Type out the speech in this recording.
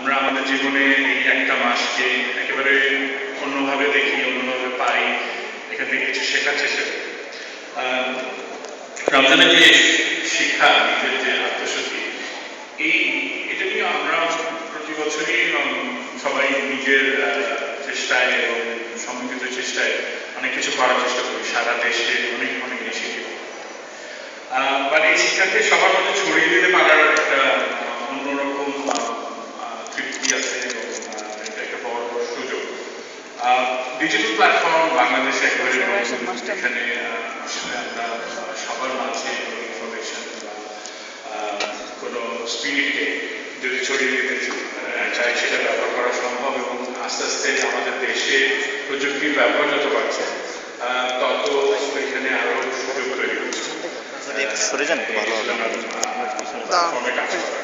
আমরা আমাদের জীবনে এই একটা মাসকে একেবারে অন্যভাবে দেখি, অন্যভাবে পাই, এখান থেকে কিছু শেখার চেষ্টা করি। রমজানের যে শিক্ষা, নিজের যে আত্মশক্তি, এটা নিয়ে আমরা প্রতি বছরই সবাই নিজের চেষ্টায় এবং সমন্বিত চেষ্টায় অনেক কিছু করার চেষ্টা করি, সারা দেশে অনেক অনেক ইনিশিয়েটিভ। বাট এই শিক্ষাকে সবার মধ্যে ছড়িয়ে দিতে পারার একটা অন্যরকম তৃপ্তি আছে এবং এটা একটা বড় সুযোগ। ডিজিটাল প্ল্যাটফর্ম বাংলাদেশে একেবারে এখানে আসলে আমরা সবার মাঝে ইনফরমেশন বা কোনো স্পিরিটকে যদি ছড়িয়ে দিতে চাই সেটা ব্যবহার করা সম্ভব, এবং আস্তে আস্তে আমাদের দেশে প্রযুক্তির ব্যবহার যত বাড়ছে তত এখানে আরো সুযোগ তৈরি হচ্ছে। প্ল্যাটফর্মে কাজ করা